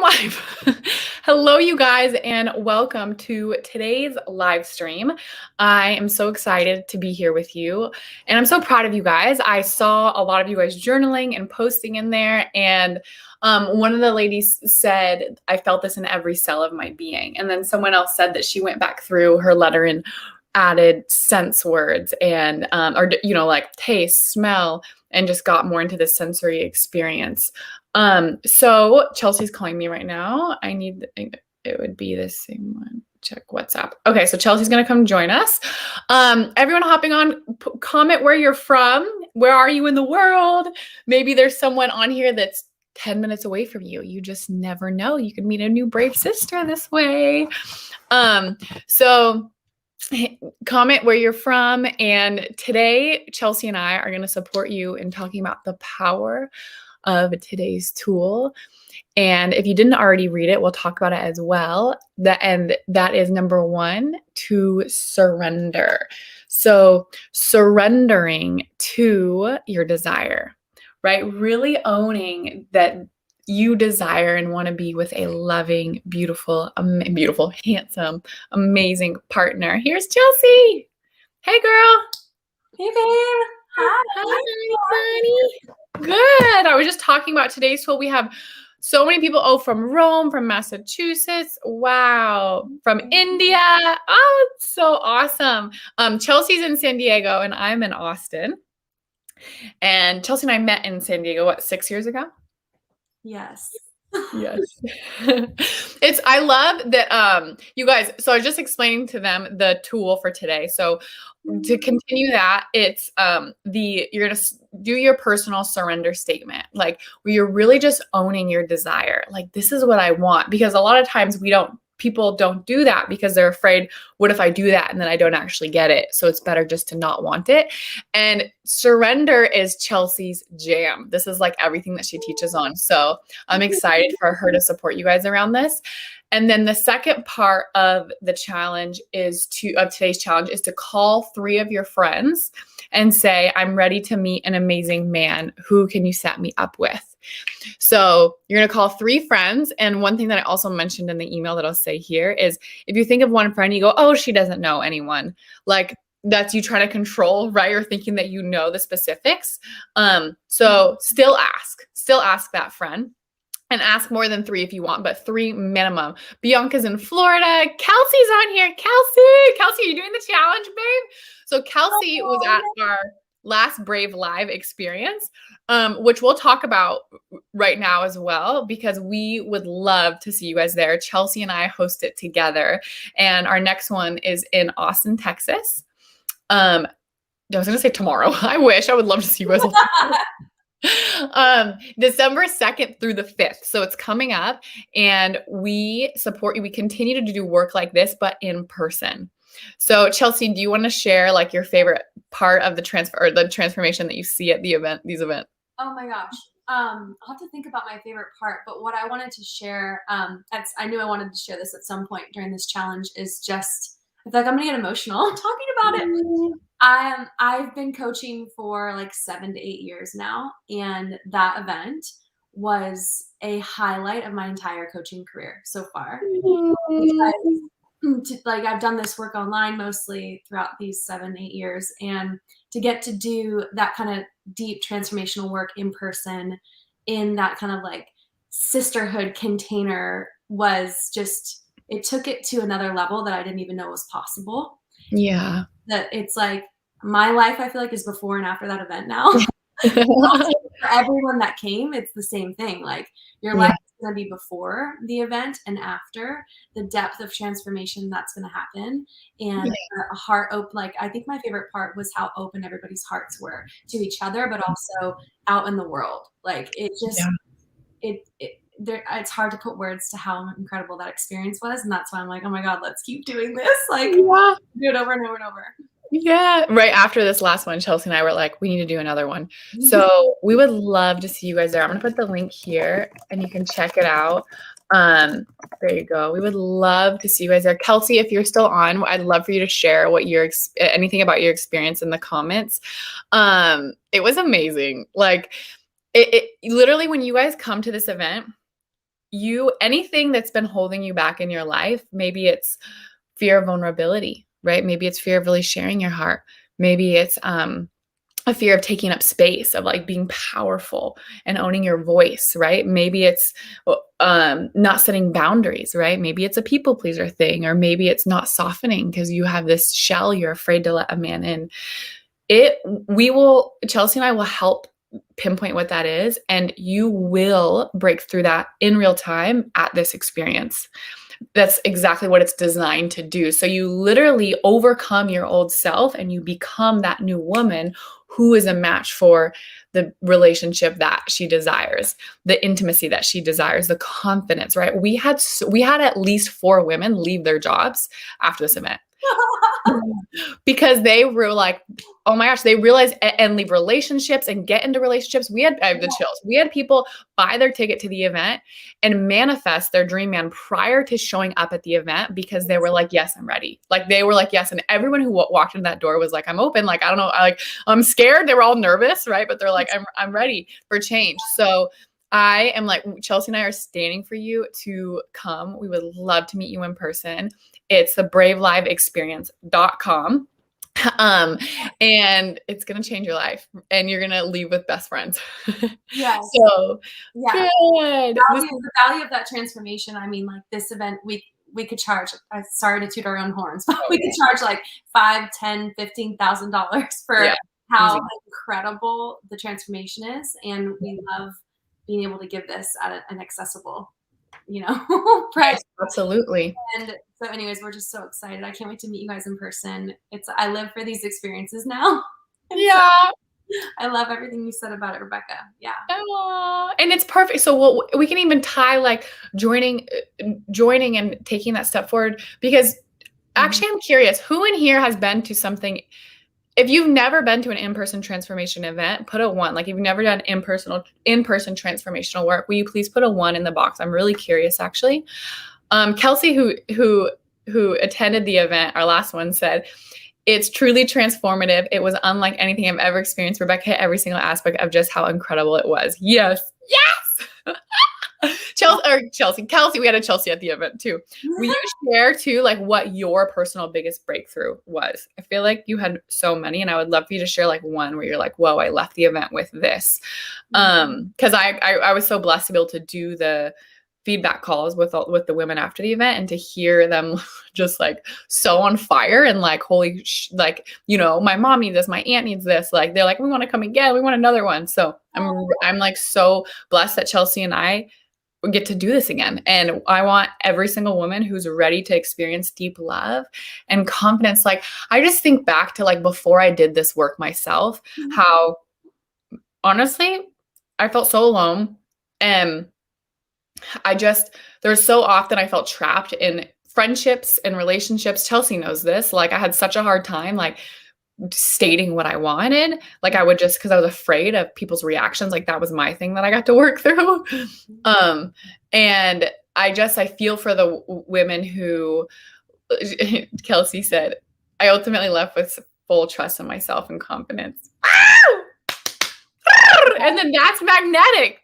live. Hello, you guys, and welcome to today's live stream. I am so excited to be here with you, and I'm so proud of you guys. I saw a lot of you guys journaling and posting in there, and one of the ladies said, I felt this in every cell of my being. And then someone else said that she went back through her letter and added sense words and, like taste, smell, and just got more into the sensory experience. So Chelsea's calling me right now. It would be the same one. Check WhatsApp. Okay, so Chelsea's gonna come join us. Everyone hopping on, comment where you're from. Where are you in the world? Maybe there's someone on here that's 10 minutes away from you. You just never know. You could meet a new brave sister this way. So comment where you're from. And today, Chelsea and I are going to support you in talking about the power of today's tool. And if you didn't already read it, we'll talk about it as well. That is number 1, to surrender. So surrendering to your desire, right? Really owning that you desire and want to be with a loving, beautiful, handsome, amazing partner. Here's Chelsea. Hey, girl. Hey, babe. Hi, honey. Good. I was just talking about today's tool. We have so many people. Oh, from Rome, from Massachusetts. Wow. From India. Oh, it's so awesome. Chelsea's in San Diego and I'm in Austin. And Chelsea and I met in San Diego, 6 years ago? Yes. Yes. I love that, you guys, so I was just explaining to them the tool for today. So to continue that, it's you're going to do your personal surrender statement, like where you're really just owning your desire. Like, this is what I want, because a lot of times people don't do that because they're afraid, what if I do that and then I don't actually get it? So it's better just to not want it. And surrender is Chelsea's jam. This is like everything that she teaches on. So I'm excited for her to support you guys around this. And then the second part of the challenge today's challenge is to call 3 of your friends and say, I'm ready to meet an amazing man. Who can you set me up with? So you're going to call 3 friends. And one thing that I also mentioned in the email that I'll say here is, if you think of one friend, you go, oh, she doesn't know anyone. Like, that's you trying to control, right? You're thinking that you know the specifics. So still ask that friend. And ask more than 3 if you want, but 3 minimum. Bianca's in Florida. Kelsey's on here. Kelsey, are you doing the challenge, babe? So Kelsey was at our last Brave Live experience, which we'll talk about right now as well, because we would love to see you guys there. Chelsea and I host it together. And our next one is in Austin, Texas. I was going to say tomorrow. I wish. I would love to see you guys. December 2nd through the 5th. So it's coming up, and we support you. We continue to do work like this, but in person. So Chelsea, do you want to share like your favorite part of the transformation that you see at these events? Oh my gosh. I'll have to think about my favorite part, but what I wanted to share, I knew I wanted to share this at some point during this challenge, is just, I feel like I'm gonna get emotional talking about it. I've been coaching for like 7 to 8 years now, and that event was a highlight of my entire coaching career so far. Like, I've done this work online mostly throughout these 7, 8 years, and to get to do that kind of deep transformational work in person in that kind of like sisterhood container was just, it took it to another level that I didn't even know was possible. Yeah. That it's like, my life, I feel like, is before and after that event now. For everyone that came, it's the same thing. Like, your life is going to be before the event and after, the depth of transformation that's going to happen. And a heart open. Like, I think my favorite part was how open everybody's hearts were to each other, but also out in the world. Like, it just, it's hard to put words to how incredible that experience was. And that's why I'm like, oh my God, let's keep doing this. Like, do it over and over and over. Yeah. Right after this last one, Chelsea and I were like, we need to do another one. So we would love to see you guys there. I'm going to put the link here and you can check it out. There you go. We would love to see you guys there. Kelsey, if you're still on, I'd love for you to share anything about your experience in the comments. It was amazing. Like, it literally, when you guys come to this event, anything that's been holding you back in your life, maybe it's fear of vulnerability, right? Maybe it's fear of really sharing your heart. Maybe it's a fear of taking up space, of like being powerful and owning your voice, right? Maybe it's not setting boundaries, right? Maybe it's a people pleaser thing, or maybe it's not softening because you have this shell you're afraid to let a man in. Chelsea and I will help pinpoint what that is, and you will break through that in real time at this experience. That's exactly what it's designed to do. So you literally overcome your old self and you become that new woman who is a match for the relationship that she desires, the intimacy that she desires, the confidence, right? We had at least 4 women leave their jobs after this event. Because they were like, oh my gosh, they realized and leave relationships and get into relationships. I have the chills. We had people buy their ticket to the event and manifest their dream man prior to showing up at the event because they were like, yes, I'm ready. Like they were like, yes. And everyone who walked in that door was like, I'm open. Like, I don't know. I'm scared. They were all nervous. Right. But they're like, I'm ready for change. So I am like, Chelsea and I are standing for you to come. We would love to meet you in person. It's the braveliveexperience.com. And it's going to change your life and you're going to leave with best friends. Yes. So yeah. Good. The value of that transformation. I mean, like this event, we could charge, sorry to toot our own horns, but we could charge like $5,000, $10,000, $15,000 for how incredible the transformation is. And we love being able to give this at an accessible, price. Absolutely. And so anyways, we're just so excited. I can't wait to meet you guys in person. I live for these experiences now. Yeah. I love everything you said about it, Rebecca. Yeah. And it's perfect. So we can even tie like joining and taking that step forward, because actually I'm curious, who in here has been to something? If you've never been to an in-person transformation event, put a 1. Like, if you've never done in-person transformational work, will you please put a 1 in the box? I'm really curious, actually. Kelsey, who attended the event, our last one, said, it's truly transformative. It was unlike anything I've ever experienced. Rebecca hit every single aspect of just how incredible it was. Yes. Kelsey, we had a Chelsea at the event too. Will you share too, like what your personal biggest breakthrough was? I feel like you had so many, and I would love for you to share like one where you're like, whoa, I left the event with this. Cause I was so blessed to be able to do the feedback calls with the women after the event, and to hear them just like so on fire and like, holy, my mom needs this, my aunt needs this. Like, they're like, we want to come again. We want another one. So I'm like so blessed that Chelsea and I get to do this again. And I want every single woman who's ready to experience deep love and confidence. Like, I just think back to like before I did this work myself, how honestly, I felt so alone. And there's so often I felt trapped in friendships and relationships. Chelsea knows this. Like, I had such a hard time, like, stating what I wanted. Like, I would just, because I was afraid of people's reactions. Like, that was my thing that I got to work through. And I feel for the women who, Kelsey said, I ultimately left with full trust in myself and confidence. And then that's magnetic.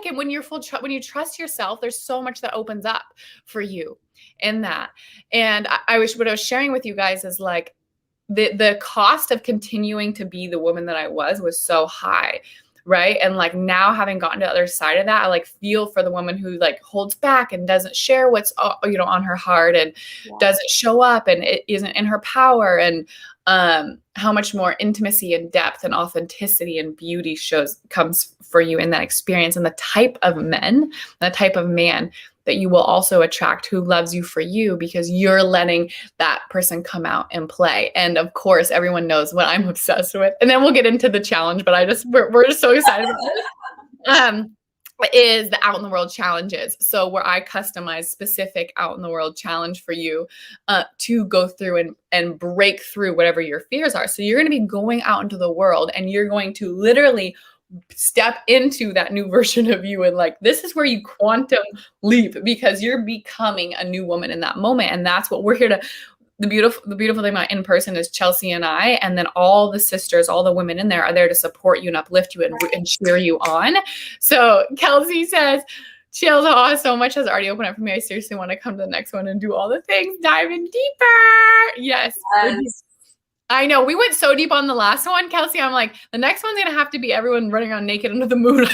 And when you're when you trust yourself, there's so much that opens up for you in that. And I wish what I was sharing with you guys is like, the cost of continuing to be the woman that I was so high, right? And like, now having gotten to the other side of that, I like feel for the woman who like holds back and doesn't share what's on her heart, and doesn't show up, and it isn't in her power, and how much more intimacy and depth and authenticity and beauty comes for you in that experience, and the type of man that you will also attract, who loves you for you, because you're letting that person come out and play. And of course, everyone knows what I'm obsessed with. And then we'll get into the challenge, but we're just so excited about it. Is the Out in the World challenges. So where I customize specific Out in the World challenge for you to go through and break through whatever your fears are. So you're going to be going out into the world, and you're going to literally step into that new version of you. And like, this is where you quantum leap, because you're becoming a new woman in that moment. And that's what we're here to. The beautiful thing about in person is Chelsea and I, and then all the sisters, all the women in there are there to support you and uplift you and cheer you on. So Kelsey says, Chills, so much has already opened up for me. I seriously want to come to the next one and do all the things, dive in deeper. Yes. I know. We went so deep on the last one, Kelsey. I'm like, the next one's going to have to be everyone running on naked under the moon.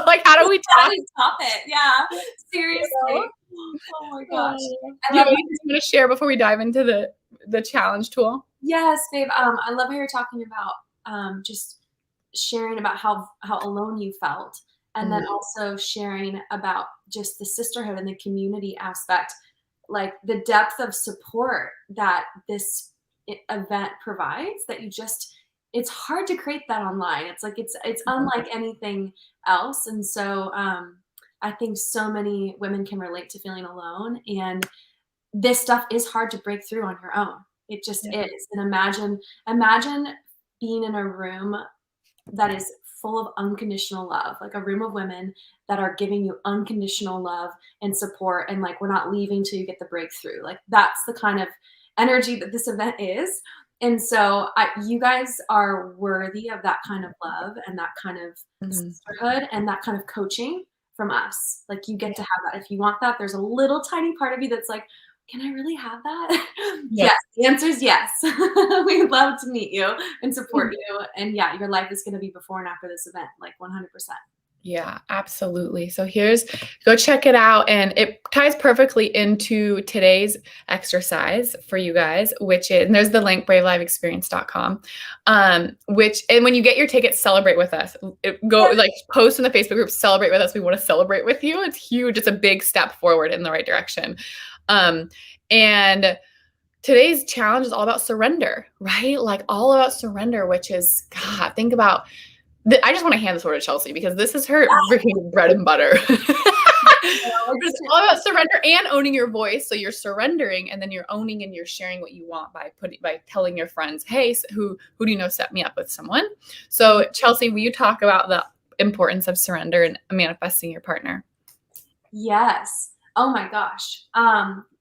Like, how do we top it? Yeah. Seriously. Oh my gosh. Do you have anything you want to share before we dive into the challenge tool? Yes, babe. I love how you're talking about just sharing about how alone you felt. And then also sharing about just the sisterhood and the community aspect, like the depth of support that this event provides, that it's hard to create that online. It's like, it's unlike anything else. And so I think so many women can relate to feeling alone, and this stuff is hard to break through on your own. It just is. And imagine being in a room that is full of unconditional love, like a room of women that are giving you unconditional love and support. And like, we're not leaving till you get the breakthrough. Like, that's the kind of energy that this event is. And so you guys are worthy of that kind of love and that kind of sisterhood and that kind of coaching from us. Like, you get to have that. If you want that, there's a little tiny part of you that's like, can I really have that? Yes. The answer is yes. We'd love to meet you and support you. And yeah, your life is going to be before and after this event, like 100%. Yeah, absolutely. So go check it out. And it ties perfectly into today's exercise for you guys, which is, and there's the link, braveliveexperience.com, and when you get your ticket, celebrate with us. Post in the Facebook group, celebrate with us. We want to celebrate with you. It's huge. It's a big step forward in the right direction. And today's challenge is all about surrender, right? Like, all about surrender, which is, God, think about, I just want to hand this over to Chelsea because this is her freaking bread and butter. It's all about surrender and owning your voice. So you're surrendering, and then you're owning and you're sharing what you want by telling your friends, hey, who do you know set me up with someone? So Chelsea, will you talk about the importance of surrender and manifesting your partner? Yes. Oh my gosh.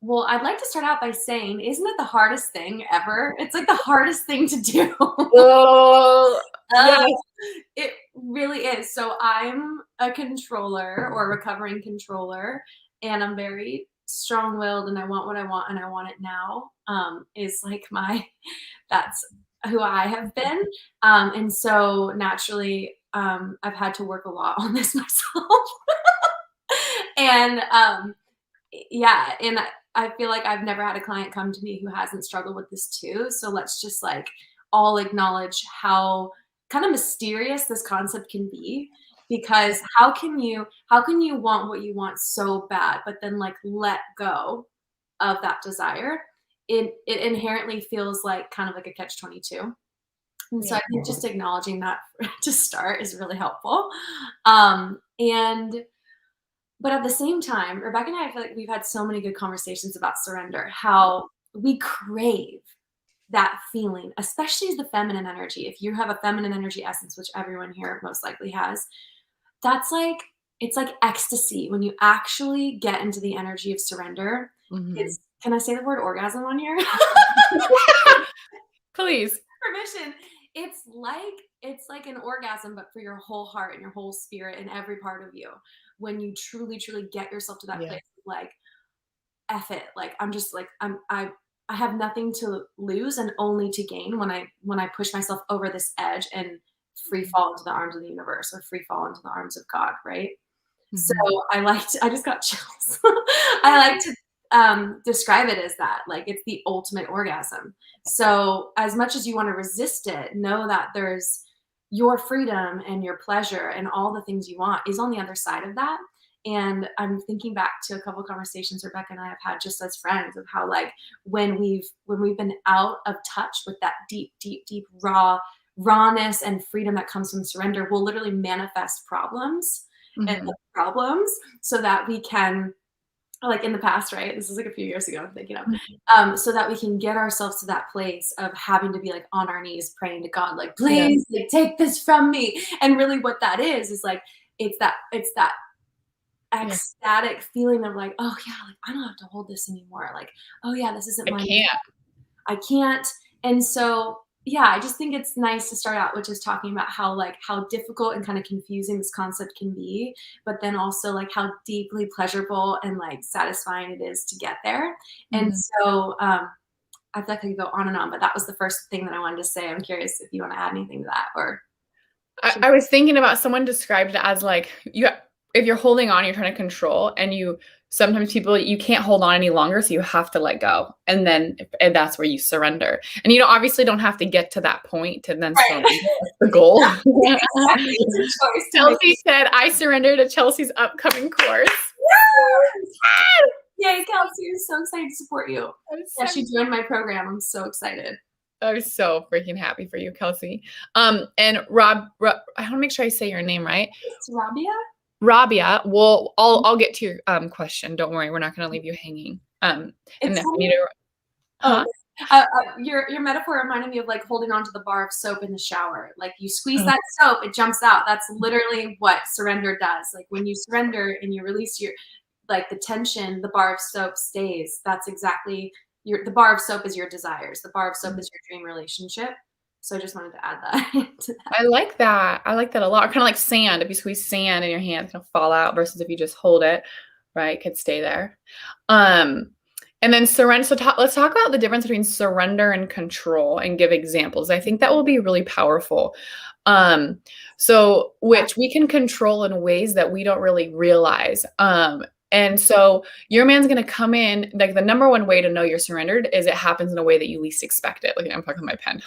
Well, I'd like to start out by saying, isn't it the hardest thing ever? It's like the hardest thing to do. Yes. It really is. So I'm a controller, or a recovering controller, and I'm very strong-willed, and I want what I want, and I want it now. Is like that's who I have been. And so naturally, I've had to work a lot on this myself. And yeah, and I feel like I've never had a client come to me who hasn't struggled with this too. So let's just like all acknowledge how kind of mysterious this concept can be, because how can you want what you want so bad, but then like let go of that desire? It inherently feels like kind of like a catch-22. And so I think just acknowledging that to start is really helpful. But at the same time, Rebecca and I feel like we've had so many good conversations about surrender, how we crave that feeling, especially as the feminine energy. If you have a feminine energy essence, which everyone here most likely has, that's like, it's like ecstasy when you actually get into the energy of surrender. Can I say the word orgasm on here? Please. Permission. It's like an orgasm, but for your whole heart and your whole spirit and every part of you. When you truly, truly get yourself to that place of like, F it. Like, I'm just like, I have nothing to lose and only to gain when I push myself over this edge and free fall into the arms of the universe, or free fall into the arms of God. Right. So I just got chills. I like to describe it as that, like, it's the ultimate orgasm. So as much as you want to resist it, know that there's your freedom and your pleasure and all the things you want is on the other side of that. And I'm thinking back to a couple of conversations Rebecca and I have had just as friends, of how like when we've been out of touch with that deep rawness and freedom that comes from surrender, we'll literally manifest problems and problems so that we can, like in the past, right? This is like a few years ago I'm thinking of, so that we can get ourselves to that place of having to be like on our knees praying to God, like, please like, take this from me. And really what that is like, it's that ecstatic feeling of like, oh yeah, like I don't have to hold this anymore. Like, oh yeah, this isn't I can't. I can't. And so yeah, I just think it's nice to start out with just talking about how difficult and kind of confusing this concept can be, but then also like how deeply pleasurable and like satisfying it is to get there. And Mhm. so I feel like I could go on and on, but that was the first thing that I wanted to say. I'm curious if you want to add anything to that or I was thinking about someone described it as like if you're holding on, you're trying to control, and sometimes people you can't hold on any longer, so you have to let go, and then and that's where you surrender. And you obviously don't have to get to that point to then right. surrender. That's the goal. Exactly. It's a choice to make. Chelsea said, "I surrender to Chelsea's upcoming course." Yay, Kelsey, I'm so excited to support you. Yeah, So she joined my program. I'm so excited. I'm so freaking happy for you, Kelsey. And Rob, I want to make sure I say your name right. It's Rabia? Rabia, well, I'll get to your question. Don't worry, we're not going to leave you hanging. And It's if you need to, oh, huh? your metaphor reminded me of like holding onto the bar of soap in the shower. Like you squeeze that soap, it jumps out. That's literally what surrender does. Like when you surrender and you release your like the tension, the bar of soap stays. That's exactly the bar of soap is your desires. The bar of soap is your dream relationship. So I just wanted to add that to that. I like that. I like that a lot. Kind of like sand. If you squeeze sand in your hand, it's gonna fall out. Versus if you just hold it, right, it could stay there. And then surrender. So let's talk about the difference between surrender and control, and give examples. I think that will be really powerful. So which we can control in ways that we don't really realize. And so your man's going to come in, like the number one way to know you're surrendered is it happens in a way that you least expect it. Like I'm talking my pen.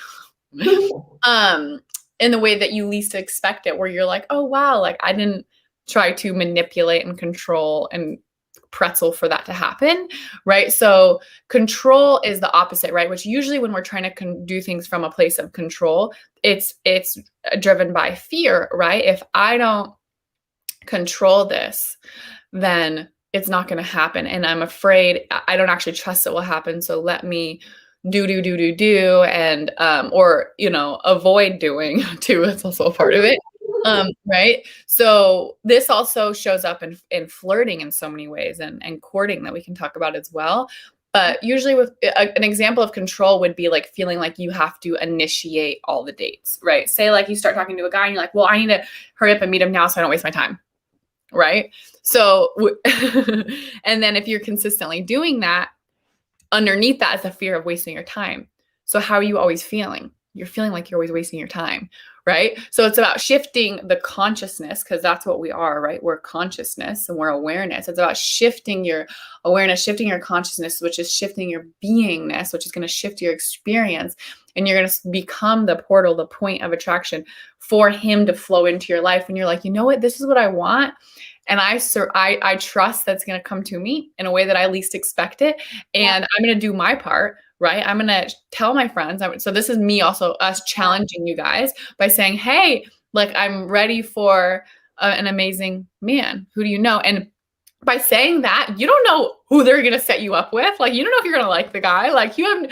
In the way that you least expect it, where you're like, oh wow, like I didn't try to manipulate and control and pretzel for that to happen, right? So control is the opposite, right? Which usually when we're trying to do things from a place of control, it's driven by fear, right? If I don't control this, then it's not going to happen, and I'm afraid, I don't actually trust it will happen, so let me do and or avoid doing too. It's also a part of it. Right. So this also shows up in flirting in so many ways, and courting that we can talk about as well. But usually with an example of control would be like feeling like you have to initiate all the dates, right? Say like you start talking to a guy and you're like, well, I need to hurry up and meet him now so I don't waste my time. Right. So, and then if you're consistently doing that, underneath that is the fear of wasting your time. So how are you always feeling? You're feeling like you're always wasting your time, right? So it's about shifting the consciousness, because that's what we are, right? We're consciousness and we're awareness. It's about shifting your awareness, shifting your consciousness, which is shifting your beingness, which is going to shift your experience. And you're going to become the portal, the point of attraction for him to flow into your life. And you're like, you know what? This is what I want. And I trust that's going to come to me in a way that I least expect it. And I'm going to do my part, right? I'm going to tell my friends. So this is me also, us challenging you guys by saying, hey, like I'm ready for an amazing man. Who do you know? And by saying that, you don't know who they're going to set you up with. Like, you don't know if you're going to like the guy. Like you have,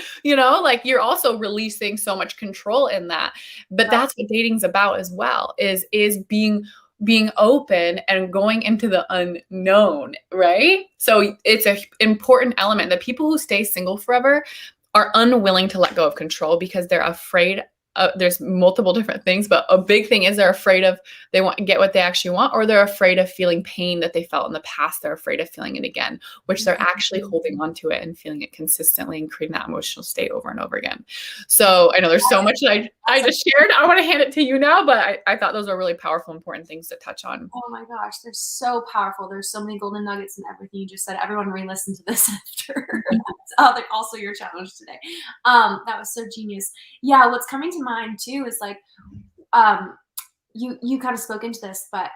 like you're also releasing so much control in that. But that's what dating's about as well, is being open and going into the unknown, right? So it's an important element that people who stay single forever are unwilling to let go of control because they're afraid. There's multiple different things, but a big thing is they're afraid of they want to get what they actually want, or they're afraid of feeling pain that they felt in the past. They're afraid of feeling it again, which they're actually holding on to it and feeling it consistently and creating that emotional state over and over again. So I know there's so much that I just shared. I want to hand it to you now, but I thought those are really powerful, important things to touch on. Oh my gosh, they're so powerful. There's so many golden nuggets in everything you just said. Everyone re-listen to this after. That's also your challenge today. That was so genius. Yeah, what's coming to mind too is like, you kind of spoke into this, but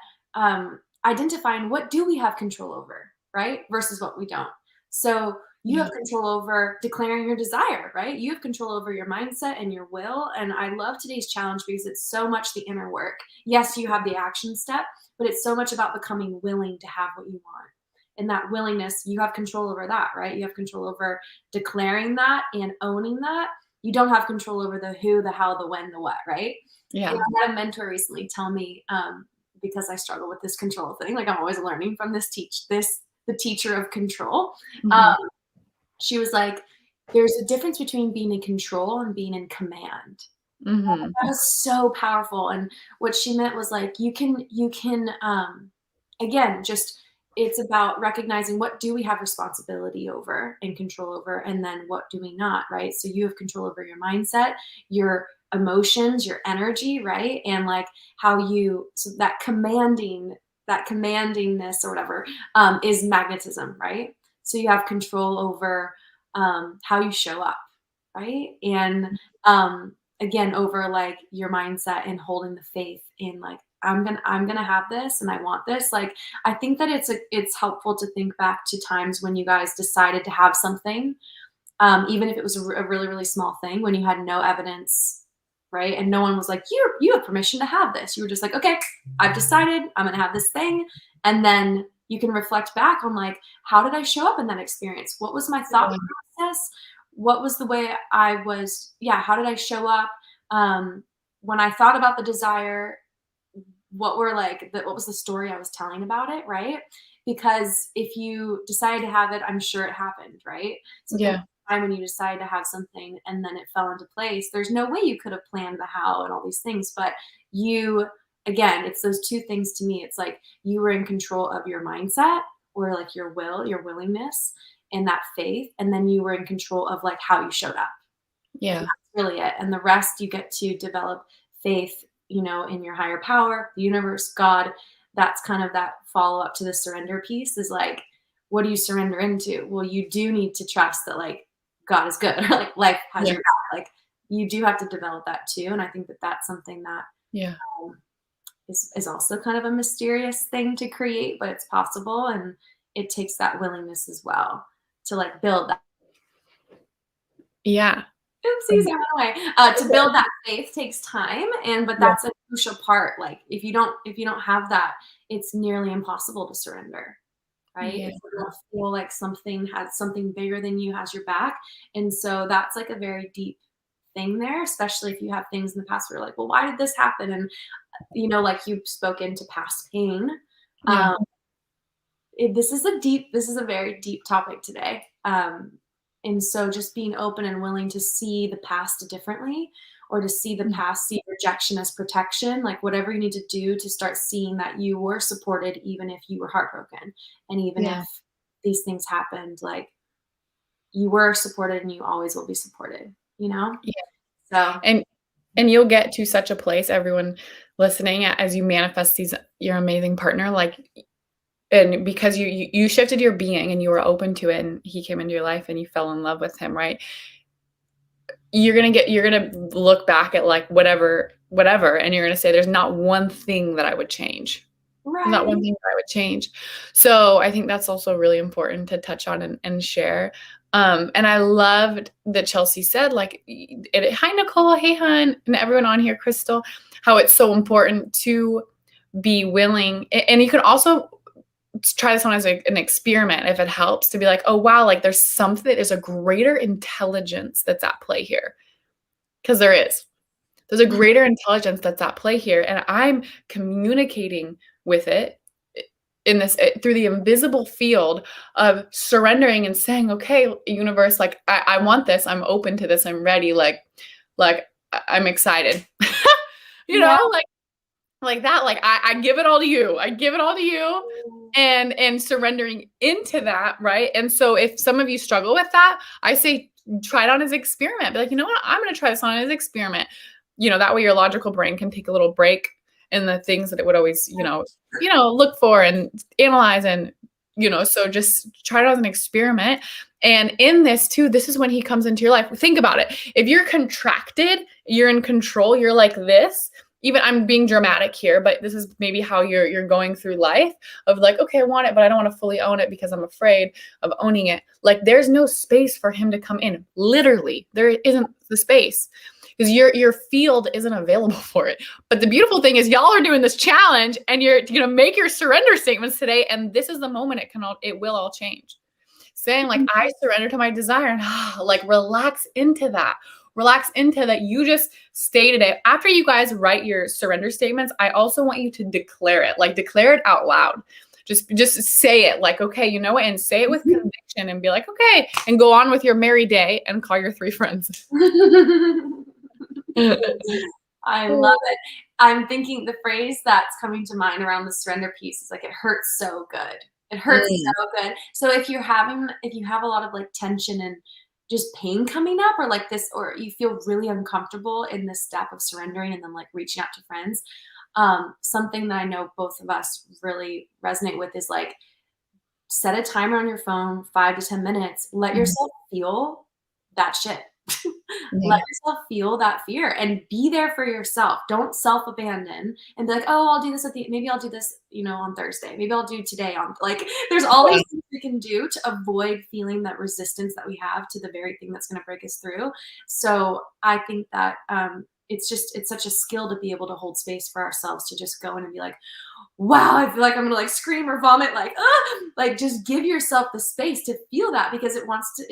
identifying what do we have control over, right? Versus what we don't. So you have control over declaring your desire, right? You have control over your mindset and your will. And I love today's challenge because it's so much the inner work. Yes, you have the action step, but it's so much about becoming willing to have what you want. And that willingness, you have control over that, right? You have control over declaring that and owning that. You don't have control over the who, the how, the when, the what, right? Yeah. And I had a mentor recently tell me, because I struggle with this control thing, like I'm always learning from the teacher of control. She was like, there's a difference between being in control and being in command. Mhm. That was so powerful, and what she meant was, like, again, just it's about recognizing what do we have responsibility over and control over, and then what do we not, right? So you have control over your mindset, your emotions, your energy, right? And, like, how you so that commandingness or whatever, is magnetism, right? So you have control over, how you show up, right? And, again, over, like, your mindset and holding the faith in, like, I'm gonna have this and I want this. Like, I think that it's helpful to think back to times when you guys decided to have something, even if it was a really, really small thing, when you had no evidence, right? And no one was like, you have permission to have this. You were just like, okay, I've decided I'm gonna have this thing. And then you can reflect back on, like, how did I show up in that experience? What was my thought Yeah. process? What was the way I was, yeah, how did I show up? Um, when I thought about the desire, what was the story I was telling about it, right? Because if you decided to have it, I'm sure it happened, right? So then Yeah. time when you decide to have something and then it fell into place, there's no way you could have planned the how and all these things, but you again, it's those two things to me. It's like you were in control of your mindset, or, like, your will, your willingness, and that faith, and then you were in control of, like, how you showed up. Yeah. Really it. And the rest you get to develop faith, in your higher power, the universe, God. That's kind of that follow up to the surrender piece is, like, what do you surrender into? Well, you do need to trust that, like, God is good, or, like, life has Yeah. your back. Like, you do have to develop that too. And I think that that's something that, Yeah. um, is also kind of a mysterious thing to create, but it's possible. And it takes that willingness as well to, like, build that. Yeah. Oopsies, I went away. To build that faith takes time, but Yeah. that's a crucial part. Like, if you don't have that, it's nearly impossible to surrender, right? Yeah. If you don't feel like something bigger than you has your back, and so that's, like, a very deep thing there, especially if you have things in the past where you're like, well, why did this happen? And like, you spoke into past pain. Yeah. Um, this is a very deep topic today. And so just being open and willing to see the past differently, or to see the past, see rejection as protection, like, whatever you need to do to start seeing that you were supported, even if you were heartbroken. And even Yeah. if these things happened, like, you were supported and you always will be supported, you know? Yeah. So, And you'll get to such a place, everyone listening, as you manifest your amazing partner, like, and because you shifted your being and you were open to it and he came into your life and you fell in love with him, right? You're gonna look back at, like, whatever, and you're gonna say, there's not one thing that I would change. There's not right. one thing that I would change. So I think that's also really important to touch on and share. And I loved that Chelsea said, like, hi, Nicole, hey, hun, and everyone on here, Crystal, how it's so important to be willing. And you can also try this on as an experiment if it helps, to be like, oh, wow, like, there's a greater intelligence that's at play here. Because there's a greater intelligence that's at play here, and I'm communicating with it through the invisible field of surrendering and saying, okay, universe, like, I want this, I'm open to this, I'm ready, like I'm excited. Yeah. Like that, like, I give it all to you. I give it all to you, and surrendering into that, right? And so if some of you struggle with that, I say try it on as an experiment. Be like, you know what? I'm going to try this on as an experiment. That way your logical brain can take a little break in the things that it would always, look for and analyze, and so just try it as an experiment. And in this too, this is when he comes into your life. Think about it. If you're contracted, you're in control, you're like this. Even, I'm being dramatic here, but this is maybe how you're going through life, of like, okay, I want it, but I don't want to fully own it because I'm afraid of owning it. Like, there's no space for him to come in. Literally, there isn't the space, because your field isn't available for it. But the beautiful thing is, y'all are doing this challenge and you're going to make your surrender statements today. And this is the moment it will all change. Saying, like, I surrender to my desire, and like, relax into that. Relax into that. You just stated it. After you guys write your surrender statements, I also want you to declare it, like, declare it out loud. Just say it, like, okay, and say it with conviction, and be like, okay, and go on with your merry day and call your 3 friends. I love it. I'm thinking the phrase that's coming to mind around the surrender piece is like, it hurts so good. It hurts Mm, so good. So if you have a lot of like tension and just pain coming up or like this, or you feel really uncomfortable in this step of surrendering and then like reaching out to friends, something that I know both of us really resonate with is like, set a timer on your phone, 5 to 10 minutes. Let mhm. yourself feel that shit. Let Yeah. yourself feel that fear and be there for yourself. Don't self abandon and be like, oh, I'll do this maybe I'll do this, on Thursday. Maybe I'll do today on like, there's all Yeah. these things we can do to avoid feeling that resistance that we have to the very thing that's going to break us through. So I think that, it's such a skill to be able to hold space for ourselves to just go in and be like, wow, I feel like I'm gonna like scream or vomit, like, ah! Like just give yourself the space to feel that because it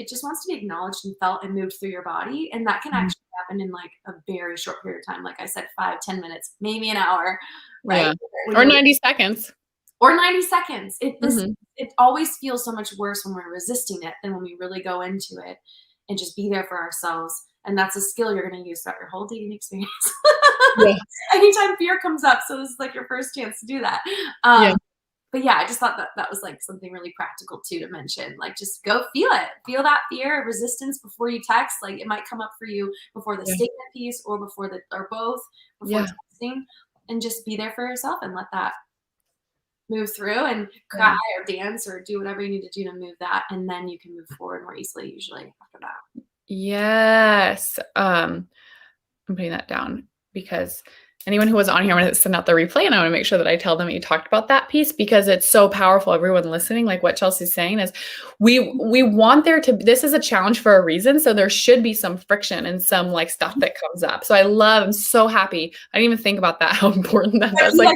just wants to be acknowledged and felt and moved through your body. And that can Mhm. actually happen in like a very short period of time. Like I said, 5, 10 minutes, maybe an hour, right? Yeah. When Or you're 90 seconds. or 90 seconds. Mhm. It always feels so much worse when we're resisting it than when we really go into it and just be there for ourselves. And that's a skill you're going to use throughout your whole dating experience. Yeah. Anytime fear comes up, so this is like your first chance to do that. Yeah. But yeah, I just thought that that was like something really practical too to mention. Like just go feel it. Feel that fear, resistance before you text. Like it might come up for you before the Yeah. statement piece or before the or both before Yeah. texting, and just be there for yourself and let that move through and cry Yeah. or dance or do whatever you need to do to move that, and then you can move forward more easily usually after that. Yes. I'm putting that down because anyone who was on here, I'm going to send out the replay and I want to make sure that I tell them that you talked about that piece because it's so powerful. Everyone listening, like what Chelsea's saying is we want there to, this is a challenge for a reason. So there should be some friction and some like stuff that comes up. So I'm so happy. I didn't even think about that, how important that does. Like,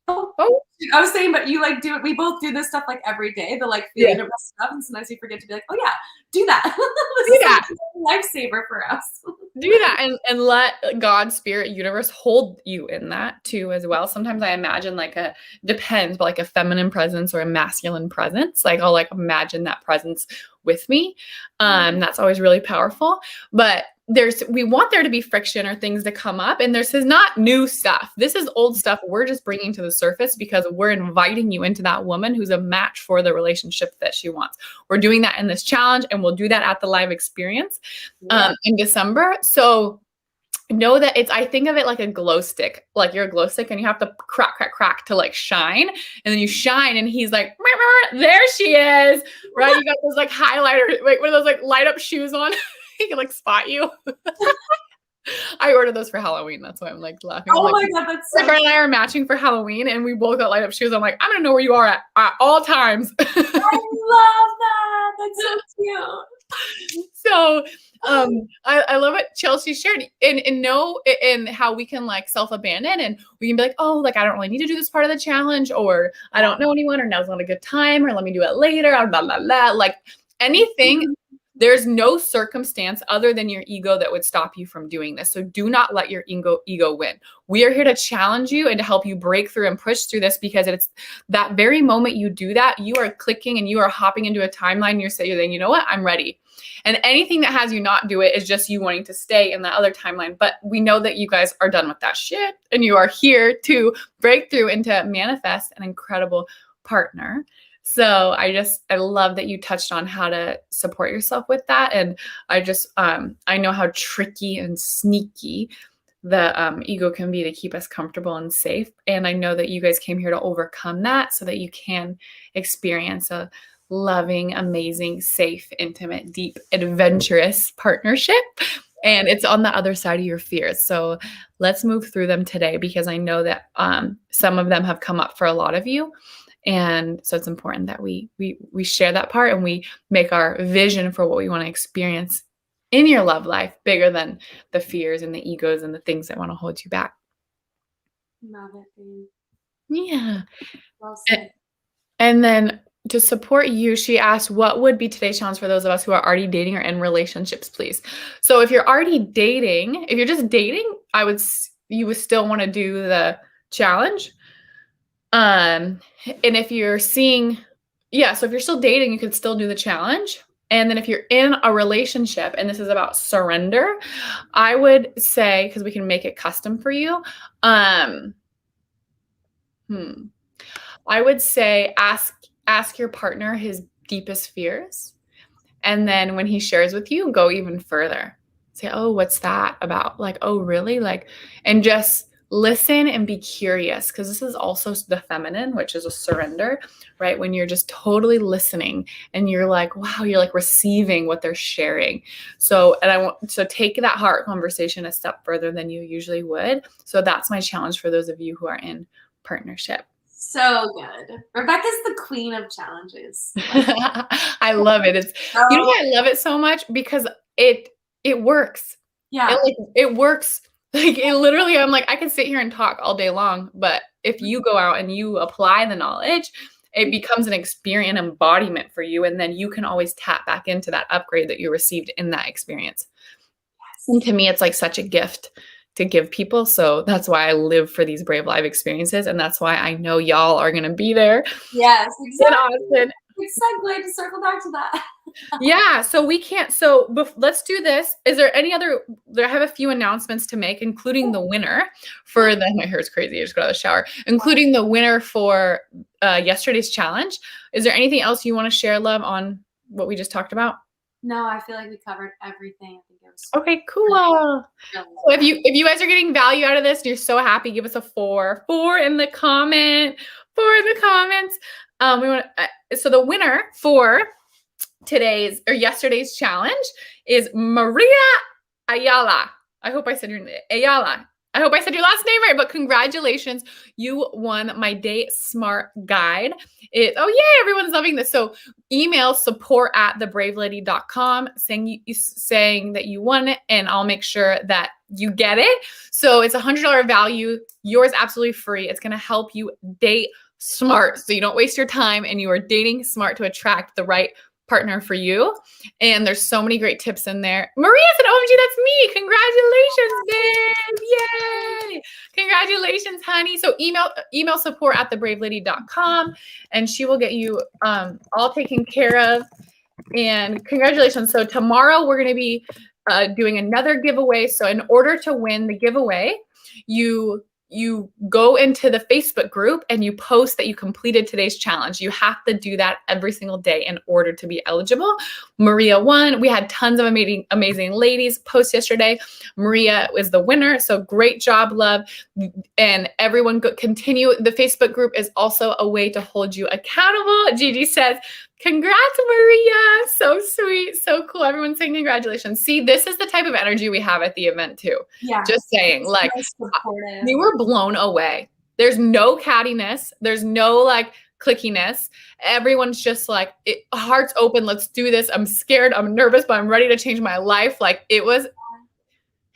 Oh, oh I was saying, but you like do it. We both do this stuff like every day, the like yeah, feeling of stuff, and sometimes you forget to be like, oh yeah, do that. This do is that. a lifesaver for us. Do that and let God, spirit, universe hold you in that too as well. Sometimes I imagine like a depends, but like a feminine presence or a masculine presence. Like I'll like imagine that presence with me. That's always really powerful. But we want there to be friction or things to come up. And this is not new stuff. This is old stuff we're just bringing to the surface because we're inviting you into that woman who's a match for the relationship that she wants. We're doing that in this challenge and we'll do that at the live experience Yeah. in December. So know that I think of it like a glow stick. Like you're a glow stick and you have to crack, crack, crack to like shine. And then you shine and he's like, "Mer, mer, there she is. Right. You got those like highlighter, like one of those like light up shoes on. He can like spot you. I ordered those for Halloween. That's why I'm like laughing. I'm Oh like, my god, that's my so. friend and I are matching for Halloween and we both got light up shoes. I'm like, I'm gonna know where you are at all times. I love that. That's so cute. So I love what Chelsea shared and know and how we can like self-abandon and we can be like, oh, like I don't really need to do this part of the challenge, or I don't know anyone, or now's not a good time, or let me do it later, or blah blah blah. Like anything, there's no circumstance other than your ego that would stop you from doing this. So do not let your ego win. We are here to challenge you and to help you break through and push through this because it's that very moment you do that, you are clicking and you are hopping into a timeline. You're saying, you know what, I'm ready. And anything that has you not do it is just you wanting to stay in that other timeline. But we know that you guys are done with that shit and you are here to break through and to manifest an incredible partner. So I love that you touched on how to support yourself with that. And I know how tricky and sneaky the ego can be to keep us comfortable and safe. And I know that you guys came here to overcome that so that you can experience a loving, amazing, safe, intimate, deep, adventurous partnership. And it's on the other side of your fears. So let's move through them today because I know that some of them have come up for a lot of you. And so it's important that we share that part and we make our vision for what we want to experience in your love life bigger than the fears and the egos and the things that want to hold you back. Love it, babe. Yeah. Well said. And then to support you, she asked, what would be today's challenge for those of us who are already dating or in relationships, please? So if you're already dating, if you're just dating, you would still want to do the challenge. And if you're seeing, so if you're still dating, you could still do the challenge. And then if you're in a relationship and this is about surrender, I would say, because we can make it custom for you, I would say ask your partner his deepest fears. And then when he shares with you, go even further. Say, oh, what's that about? Like, oh, really? Like, and just listen and be curious, because this is also the feminine, which is a surrender, right? When you're just totally listening and you're like, wow, you're like receiving what they're sharing. So, and I want to take that heart conversation a step further than you usually would. So that's my challenge for those of you who are in partnership. So good. Rebecca's the queen of challenges. I love it. You know why I love it so much? Because it works. Yeah. It works. Like it literally, I'm like, I can sit here and talk all day long, but if you go out and you apply the knowledge, it becomes an experience, an embodiment for you. And then you can always tap back into that upgrade that you received in that experience. Yes. And to me, it's like such a gift to give people. So that's why I live for these Brave Live experiences. And that's why I know y'all are going to be there. Yes, exactly. In Austin. Segue to circle back to that. Yeah. So we can't. So let's do this. Is there any other? I have a few announcements to make, including the winner for the. My hair's crazy. I just got out of the shower. Including the winner for yesterday's challenge. Is there anything else you want to share, Love, on what we just talked about? No, I feel like we covered everything. I think it was okay. Cool. So if you guys are getting value out of this and you're so happy, give us a 4 in the comment. 4 in the comments. We want so the winner for yesterday's challenge is Maria Ayala. I hope I said your name. Ayala. I hope I said your last name right, but congratulations. You won my Date Smart guide. Yay, everyone's loving this. So email support@thebravelady.com saying that you won it, and I'll make sure that you get it. So it's $100 value. Yours absolutely free. It's going to help you date smart so you don't waste your time and you are dating smart to attract the right partner for you. And there's so many great tips in there. Maria said, OMG, that's me. Congratulations, babe. Yay. Congratulations, honey. So email support@thebravelady.com and she will get you all taken care of. And congratulations. So tomorrow we're going to be doing another giveaway. So in order to win the giveaway, you go into the Facebook group and you post that you completed today's challenge. You have to do that every single day in order to be eligible. Maria won. We had tons of amazing ladies post yesterday. Maria was the winner. So great job, Love. And everyone continue. The Facebook group is also a way to hold you accountable. Gigi says, congrats, Maria. So sweet. So cool. Everyone's saying congratulations. See, this is the type of energy we have at the event too. Yeah. Just saying, like, we were blown away. There's no cattiness. There's no like clickiness. Everyone's just like, hearts open. Let's do this. I'm scared. I'm nervous, but I'm ready to change my life. Like it was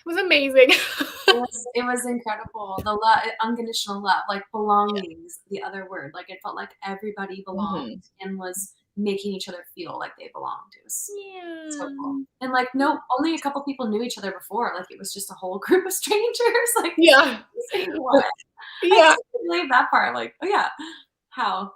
amazing. It was incredible. The love, unconditional love, like belonging is the other word. Like it felt like everybody belonged and was making each other feel like they belonged. It was so cool. And like, no, only a couple people knew each other before. Like it was just a whole group of strangers. Like, yeah. What? Yeah. I believe that part. Like, oh yeah. How?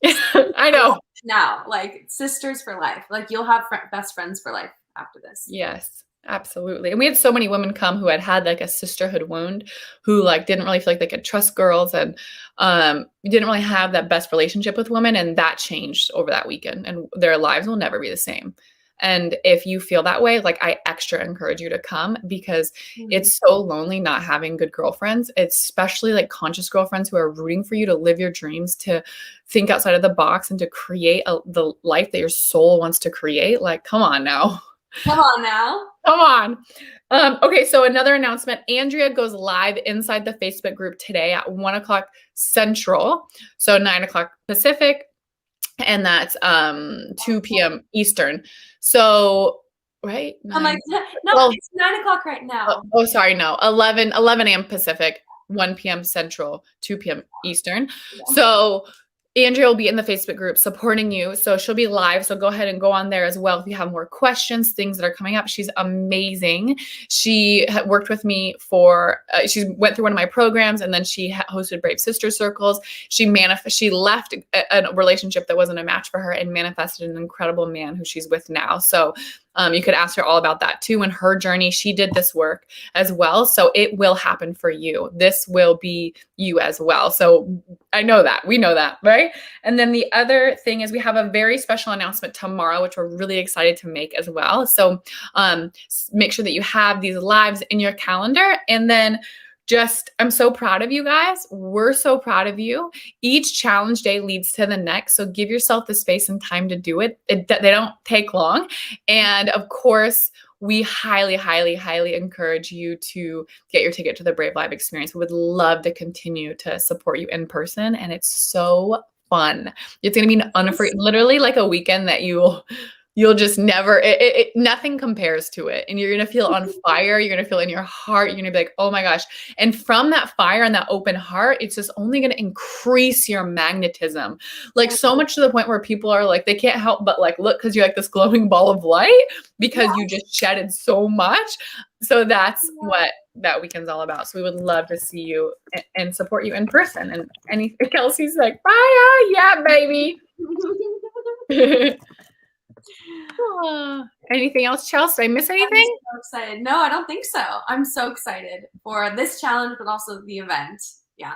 I know. Now, like sisters for life. Like you'll have best friends for life after this. Yes. Absolutely. And we had so many women come who had like a sisterhood wound, who like didn't really feel like they could trust girls and didn't really have that best relationship with women. And that changed over that weekend and their lives will never be the same. And if you feel that way, like I extra encourage you to come because it's so lonely not having good girlfriends, especially like conscious girlfriends who are rooting for you to live your dreams, to think outside of the box and to create the life that your soul wants to create. Like, come on now. Come on now. Come on. Okay, so another announcement. Andrea goes live inside the Facebook group today at 1:00 Central, so 9:00 Pacific, and that's 2 p.m. Eastern. So, right? I'm like, no, it's 9:00 right now. Oh, sorry, no. 11 a.m. Pacific, 1 p.m. Central, 2 p.m. Eastern. Yeah. So Andrea will be in the Facebook group supporting you. So she'll be live. So go ahead and go on there as well if you have more questions, things that are coming up. She's amazing. She had worked with me for, she went through one of my programs, and then she hosted Brave Sister Circles. She left a relationship that wasn't a match for her and manifested an incredible man who she's with now. So you could ask her all about that too. In her journey, she did this work as well. So it will happen for you. This will be you as well. So I know that. We know that, right? And then the other thing is we have a very special announcement tomorrow, which we're really excited to make as well. So make sure that you have these lives in your calendar. And then I'm so proud of you guys. We're so proud of you. Each challenge day leads to the next. So give yourself the space and time to do it. They don't take long. And of course, we highly, highly, highly encourage you to get your ticket to the Brave Live experience. We would love to continue to support you in person. And it's so fun. It's going to be literally like a weekend that you'll just never, nothing compares to it. And you're going to feel on fire. You're going to feel in your heart. You're going to be like, oh my gosh. And from that fire and that open heart, it's just only going to increase your magnetism. Like so much to the point where people are like, they can't help but like, look, because you're like this glowing ball of light because you just shedded so much. So that's what that weekend's all about. So we would love to see you and support you in person. And Kelsey's like, bye. Yeah, baby. Anything else, Chelsea? Did I miss anything? I'm so excited. No, I don't think so. I'm so excited for this challenge, but also the event. Yeah.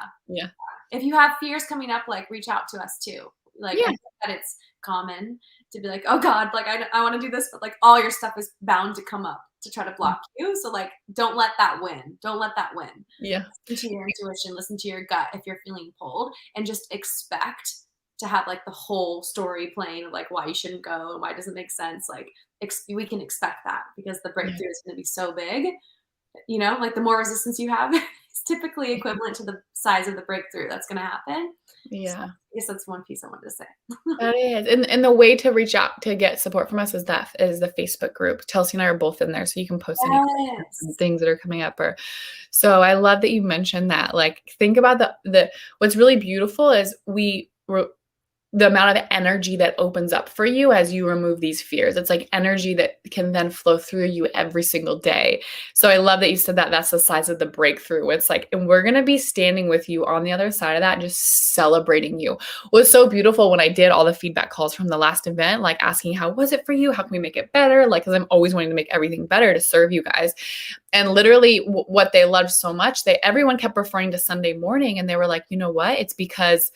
If you have fears coming up, like reach out to us too. Like I think that it's common to be like, oh God, like I want to do this, but like all your stuff is bound to come up to try to block you. So like, don't let that win. Don't let that win. Yeah. Listen to your intuition, listen to your gut if you're feeling pulled, and just expect to have like the whole story playing of like why you shouldn't go and why it doesn't make sense. Like we can expect that because the breakthrough is going to be so big, you know, like the more resistance you have is typically equivalent to the size of the breakthrough that's going to happen. Yeah. So I guess that's one piece I wanted to say. That is. And the way to reach out to get support from us is the Facebook group. Chelsea and I are both in there, so you can post any things that are coming up. So I love that you mentioned that. Like think about the what's really beautiful is the amount of energy that opens up for you as you remove these fears. It's like energy that can then flow through you every single day. So I love that you said that that's the size of the breakthrough. It's like, and we're going to be standing with you on the other side of that, just celebrating you. It was so beautiful when I did all the feedback calls from the last event, like asking, how was it for you? How can we make it better? Like, cause I'm always wanting to make everything better to serve you guys. And literally what they loved so much, everyone kept referring to Sunday morning, and they were like, you know what? It's because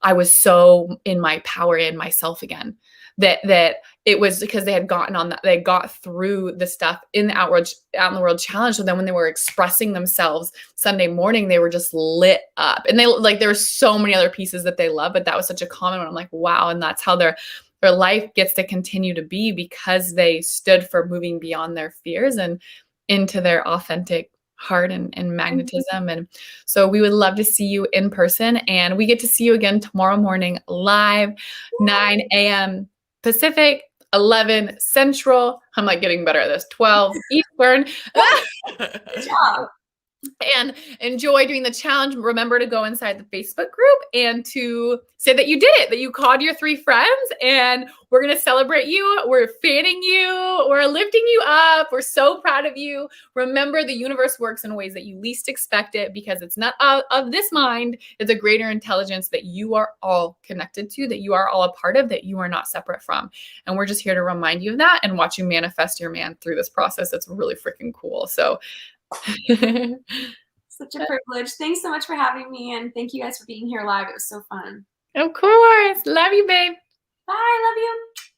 I was so in my power in myself again, that it was because they had gotten on that, they got through the stuff in the out in the world challenge. So then when they were expressing themselves Sunday morning, they were just lit up, and there were so many other pieces that they love, but that was such a common one. I'm like, wow. And that's how their life gets to continue to be, because they stood for moving beyond their fears and into their authentic heart and magnetism. And so we would love to see you in person, and we get to see you again tomorrow morning live, 9 a.m. Pacific, 11 Central. I'm like getting better at this. 12 Eastern. Good job. And enjoy doing the challenge. Remember to go inside the Facebook group and to say that you did it, that you called your 3 friends, and we're going to celebrate you. We're fanning you. We're lifting you up. We're so proud of you. Remember, the universe works in ways that you least expect it, because it's not of this mind. It's a greater intelligence that you are all connected to, that you are all a part of, that you are not separate from. And we're just here to remind you of that and watch you manifest your man through this process. It's really freaking cool. So such a privilege. Thanks so much for having me, and thank you guys for being here live. It was so fun. Of course. Love you, babe. Bye. Love you.